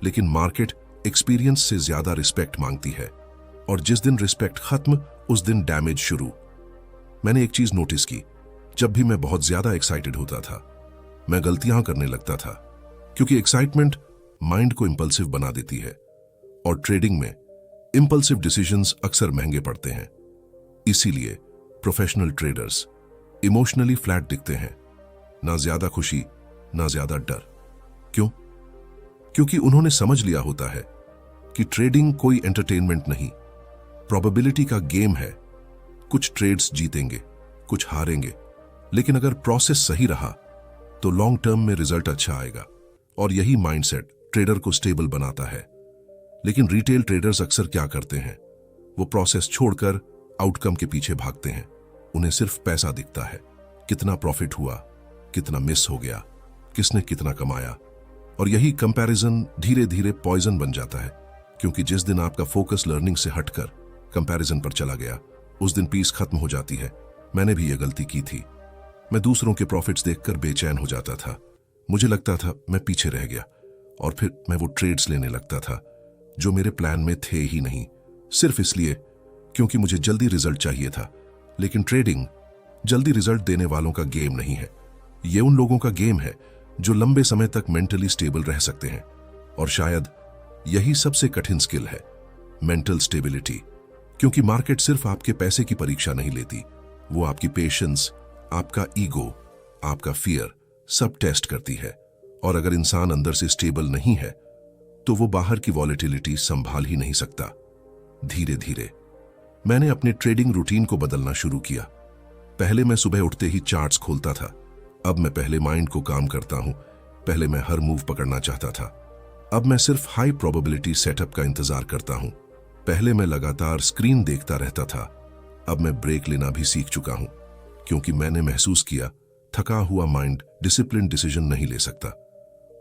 लेकिन मार्केट एक्सपीरियंस से ज्यादा रिस्पेक्ट मांगती है, और जिस दिन रिस्पेक्ट खत्म, उस दिन डैमेज शुरू। मैंने एक चीज नोटिस की, जब भी मैं बहुत ज्यादा एक्साइटेड होता था, मैं गलतियां करने लगता था, क्योंकि एक्साइटमेंट माइंड को इंपल्सिव बना देती है, और ट्रेडिंग में इंपल्सिव डिसीजंस अक्सर महंगे पड़ते हैं। इसीलिए प्रोफेशनल ट्रेडर्स इमोशनली फ्लैट दिखते हैं, ना ज्यादा खुशी ना ज्यादा डर। क्यों? क्योंकि उन्होंने समझ लिया होता है कि ट्रेडिंग कोई एंटरटेनमेंट नहीं, प्रोबेबिलिटी का गेम है। कुछ ट्रेड्स जीतेंगे, कुछ हारेंगे, लेकिन अगर प्रोसेस सही रहा तो लॉन्ग टर्म में रिजल्ट अच्छा आएगा। और यही माइंडसेट ट्रेडर को स्टेबल बनाता है। लेकिन रिटेल ट्रेडर्स अक्सर क्या करते हैं, वो प्रोसेस छोड़कर आउटकम के पीछे भागते हैं। उन्हें सिर्फ पैसा दिखता है, कितना प्रॉफिट हुआ, कितना मिस हो गया, किसने कितना कमाया। और यही कंपैरिजन धीरे धीरे पॉइजन बन जाता है, क्योंकि जिस दिन आपका फोकस लर्निंग से हटकर कंपैरिजन पर चला गया, उस दिन पीस खत्म हो जाती है। मैंने भी यह गलती की थी। मैं दूसरों के प्रॉफिट्स देखकर बेचैन हो जाता था। मुझे लगता था मैं पीछे रह गया, और फिर मैं वो ट्रेड्स लेने लगता था जो मेरे प्लान में थे ही नहीं, सिर्फ इसलिए क्योंकि मुझे जल्दी रिजल्ट चाहिए था। लेकिन ट्रेडिंग जल्दी रिजल्ट देने वालों का गेम नहीं है। ये उन लोगों का गेम है जो लंबे समय तक मेंटली स्टेबल रह सकते हैं। और शायद यही सबसे कठिन स्किल है, मेंटल स्टेबिलिटी। क्योंकि मार्केट सिर्फ आपके पैसे की परीक्षा नहीं लेती, वो आपकी पेशेंस, आपका ईगो, आपका फियर सब टेस्ट करती है। और अगर इंसान अंदर से स्टेबल नहीं है, तो वो बाहर की वॉलेटिलिटी संभाल ही नहीं सकता। धीरे धीरे मैंने अपने ट्रेडिंग रूटीन को बदलना शुरू किया। पहले मैं सुबह उठते ही चार्ट्स खोलता था, अब मैं पहले माइंड को काम करता हूं। पहले मैं हर मूव पकड़ना चाहता था, अब मैं सिर्फ हाई प्रोबेबिलिटी सेटअप का इंतजार करता हूं। पहले मैं लगातार स्क्रीन देखता रहता था, अब मैं ब्रेक लेना भी सीख चुका हूं, क्योंकि मैंने महसूस किया थका हुआ माइंड डिसिप्लिन डिसीजन नहीं ले सकता।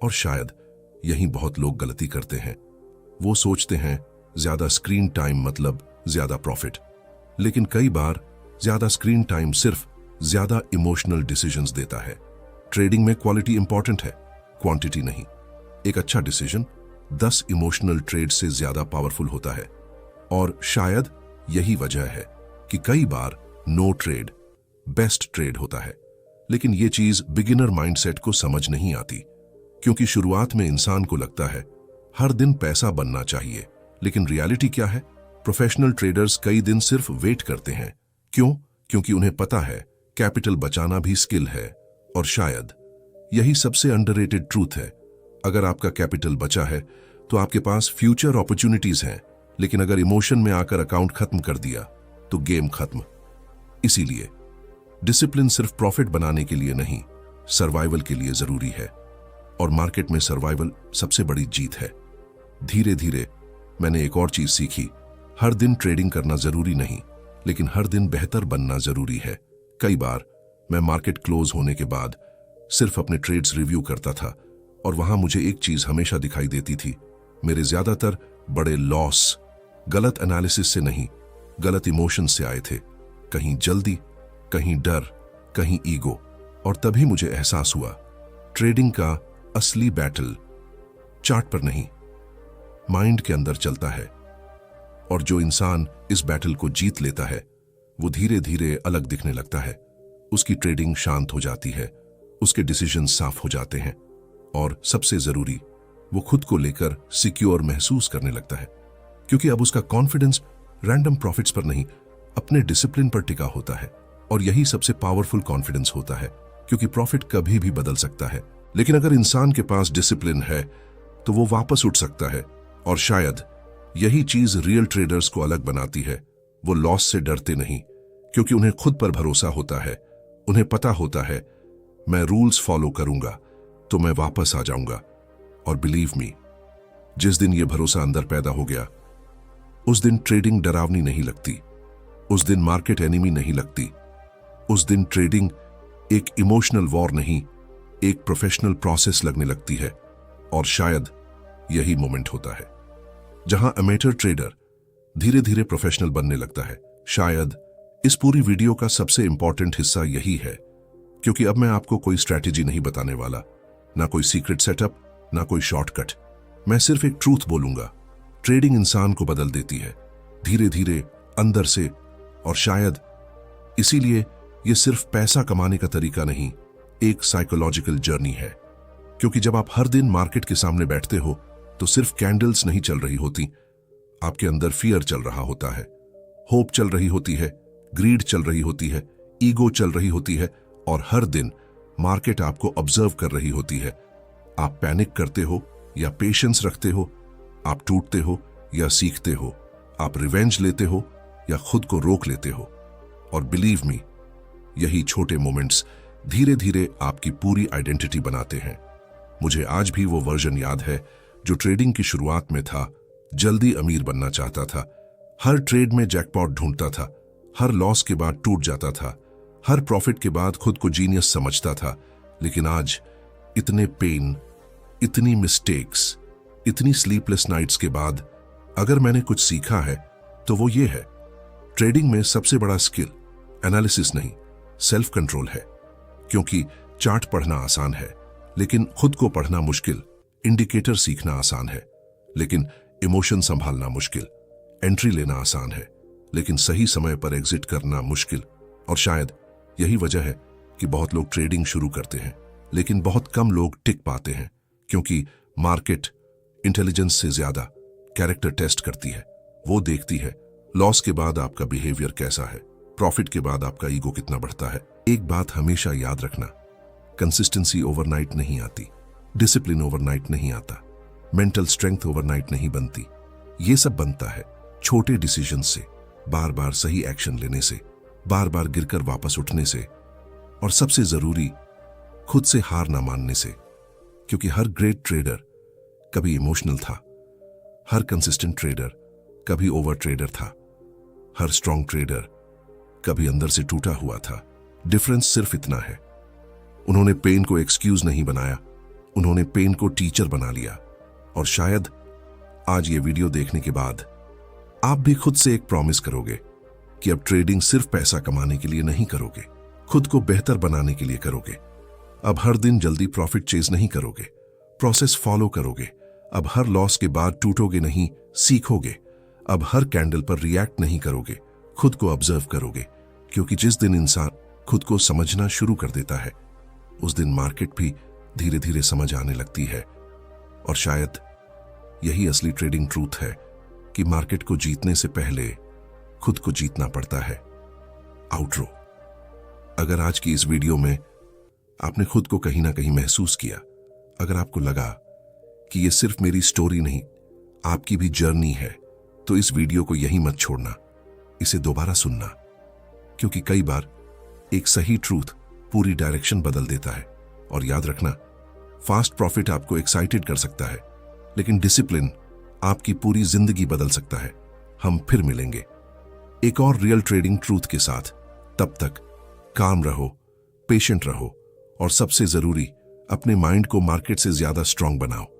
और शायद यही बहुत लोग गलती करते हैं। वो सोचते हैं ज्यादा स्क्रीन टाइम मतलब ज्यादा प्रॉफिट, लेकिन कई बार ज्यादा स्क्रीन टाइम सिर्फ ज्यादा इमोशनल डिसीजंस देता है। ट्रेडिंग में क्वालिटी इंपॉर्टेंट है, क्वांटिटी नहीं। एक अच्छा डिसीजन 10 इमोशनल ट्रेड से ज्यादा पावरफुल होता है। और शायद यही वजह है कि कई बार नो ट्रेड बेस्ट ट्रेड होता है। लेकिन ये चीज बिगिनर माइंडसेट को समझ नहीं आती, क्योंकि शुरुआत में इंसान को लगता है हर दिन पैसा बनना चाहिए। लेकिन रियलिटी क्या है? प्रोफेशनल ट्रेडर्स कई दिन सिर्फ वेट करते हैं। क्यों? क्योंकि उन्हें पता है कैपिटल बचाना भी स्किल है। और शायद यही सबसे अंडररेटेड ट्रूथ है। अगर आपका कैपिटल बचा है तो आपके पास फ्यूचर अपॉर्चुनिटीज हैं, लेकिन अगर इमोशन में आकर अकाउंट खत्म कर दिया तो गेम खत्म। इसीलिए डिसिप्लिन सिर्फ प्रॉफिट बनाने के लिए नहीं, सर्वाइवल के लिए जरूरी है। और मार्केट में सर्वाइवल सबसे बड़ी जीत है। धीरे धीरे मैंने एक और चीज सीखी, हर दिन ट्रेडिंग करना जरूरी नहीं, लेकिन हर दिन बेहतर बनना जरूरी है। कई बार मैं मार्केट क्लोज होने के बाद सिर्फ अपने ट्रेड्स रिव्यू करता था और वहां मुझे एक चीज हमेशा दिखाई देती थी, मेरे ज्यादातर बड़े लॉस गलत एनालिसिस से नहीं, गलत इमोशन से आए थे। कहीं जल्दी, कहीं डर, कहीं ईगो। और तभी मुझे एहसास हुआ, ट्रेडिंग का असली बैटल चार्ट पर नहीं, माइंड के अंदर चलता है। और जो इंसान इस बैटल को जीत लेता है, वो धीरे धीरे अलग दिखने लगता है। उसकी ट्रेडिंग शांत हो जाती है, उसके डिसीजन साफ हो जाते हैं, और सबसे जरूरी, वो खुद को लेकर सिक्योर महसूस करने लगता है। क्योंकि अब उसका कॉन्फिडेंस रैंडम प्रॉफिट्स पर नहीं, अपने डिसिप्लिन पर टिका होता है। और यही सबसे पावरफुल कॉन्फिडेंस होता है, क्योंकि प्रॉफिट कभी भी बदल सकता है, लेकिन अगर इंसान के पास डिसिप्लिन है तो वो वापस उठ सकता है। और शायद यही चीज रियल ट्रेडर्स को अलग बनाती है। वो लॉस से डरते नहीं, क्योंकि उन्हें खुद पर भरोसा होता है। उन्हें पता होता है, मैं रूल्स फॉलो करूंगा तो मैं वापस आ जाऊंगा। और बिलीव मी, जिस दिन ये भरोसा अंदर पैदा हो गया, उस दिन ट्रेडिंग डरावनी नहीं लगती, उस दिन मार्केट एनिमी नहीं लगती, उस दिन ट्रेडिंग एक इमोशनल वॉर नहीं, एक प्रोफेशनल प्रोसेस लगने लगती है। और शायद यही मोमेंट होता है जहां अमेटर ट्रेडर धीरे धीरे प्रोफेशनल बनने लगता है। शायद इस पूरी वीडियो का सबसे इंपॉर्टेंट हिस्सा यही है, क्योंकि अब मैं आपको कोई स्ट्रैटेजी नहीं बताने वाला, ना कोई सीक्रेट सेटअप, ना कोई शॉर्टकट। मैं सिर्फ एक ट्रूथ बोलूंगा, ट्रेडिंग इंसान को बदल देती है, धीरे धीरे, अंदर से। और शायद इसीलिए ये सिर्फ पैसा कमाने का तरीका नहीं, एक साइकोलॉजिकल जर्नी है। क्योंकि जब आप हर दिन मार्केट के सामने बैठते हो, तो सिर्फ कैंडल्स नहीं चल रही होती, आपके अंदर फियर चल रहा होता है, होप चल रही होती है, ग्रीड चल रही होती है, ईगो चल रही होती है। और हर दिन मार्केट आपको ऑब्जर्व कर रही होती है। आप पैनिक करते हो या पेशेंस रखते हो, आप टूटते हो या सीखते हो, आप रिवेंज लेते हो या खुद को रोक लेते हो। और बिलीव मी, यही छोटे मोमेंट्स धीरे धीरे आपकी पूरी आइडेंटिटी बनाते हैं। मुझे आज भी वो वर्जन याद है जो ट्रेडिंग की शुरुआत में था, जल्दी अमीर बनना चाहता था, हर ट्रेड में जैकपॉट ढूंढता था, हर लॉस के बाद टूट जाता था, हर प्रॉफिट के बाद खुद को जीनियस समझता था। लेकिन आज इतने पेन, इतनी मिस्टेक्स, इतनी स्लीपलेस नाइट्स के बाद अगर मैंने कुछ सीखा है तो वो ये है, ट्रेडिंग में सबसे बड़ा स्किल एनालिसिस नहीं, सेल्फ कंट्रोल है। क्योंकि चार्ट पढ़ना आसान है, लेकिन खुद को पढ़ना मुश्किल। इंडिकेटर सीखना आसान है, लेकिन इमोशन संभालना मुश्किल। एंट्री लेना आसान है, लेकिन सही समय पर एग्जिट करना मुश्किल। और शायद यही वजह है कि बहुत लोग ट्रेडिंग शुरू करते हैं, लेकिन बहुत कम लोग टिक पाते हैं। क्योंकि मार्केट इंटेलिजेंस से ज्यादा कैरेक्टर टेस्ट करती है। वो देखती है लॉस के बाद आपका बिहेवियर कैसा है, प्रॉफिट के बाद आपका ईगो कितना बढ़ता है। एक बात हमेशा याद रखना, कंसिस्टेंसी ओवरनाइट नहीं आती, डिसिप्लिन ओवरनाइट नहीं आता, मेंटल स्ट्रेंथ ओवरनाइट नहीं बनती। ये सब बनता है छोटे डिसीजन से, बार बार सही एक्शन लेने से, बार बार गिरकर वापस उठने से, और सबसे जरूरी, खुद से हार ना मानने से। क्योंकि हर ग्रेट ट्रेडर कभी इमोशनल था, हर कंसिस्टेंट ट्रेडर कभी ओवर ट्रेडर था, हर स्ट्रॉन्ग ट्रेडर कभी अंदर से टूटा हुआ था। डिफरेंस सिर्फ इतना है, उन्होंने पेन को एक्सक्यूज नहीं बनाया, उन्होंने पेन को टीचर बना लिया। और शायद आज ये वीडियो देखने के बाद आप भी खुद से एक प्रॉमिस करोगे कि अब ट्रेडिंग सिर्फ पैसा कमाने के लिए नहीं करोगे, खुद को बेहतर बनाने के लिए करोगे। अब हर दिन जल्दी प्रॉफिट चेज नहीं करोगे, प्रोसेस फॉलो करोगे। अब हर लॉस के बाद टूटोगे नहीं, सीखोगे। अब हर कैंडल पर रिएक्ट नहीं करोगे, खुद को ऑब्जर्व करोगे। क्योंकि जिस दिन इंसान खुद को समझना शुरू कर देता है, उस दिन मार्केट भी धीरे धीरे समझ आने लगती है। और शायद यही असली ट्रेडिंग ट्रूथ है कि मार्केट को जीतने से पहले खुद को जीतना पड़ता है। आउटरो। अगर आज की इस वीडियो में आपने खुद को कहीं ना कहीं महसूस किया, अगर आपको लगा कि ये सिर्फ मेरी स्टोरी नहीं, आपकी भी जर्नी है, तो इस वीडियो को यहीं मत छोड़ना, इसे दोबारा सुनना। क्योंकि कई बार एक सही ट्रूथ पूरी डायरेक्शन बदल देता है। और याद रखना, फास्ट प्रॉफिट आपको एक्साइटेड कर सकता है, लेकिन डिसिप्लिन आपकी पूरी जिंदगी बदल सकता है। हम फिर मिलेंगे एक और रियल ट्रेडिंग ट्रूथ के साथ। तब तक काम रहो, पेशेंट रहो, और सबसे जरूरी, अपने माइंड को मार्केट से ज्यादा स्ट्रांग बनाओ।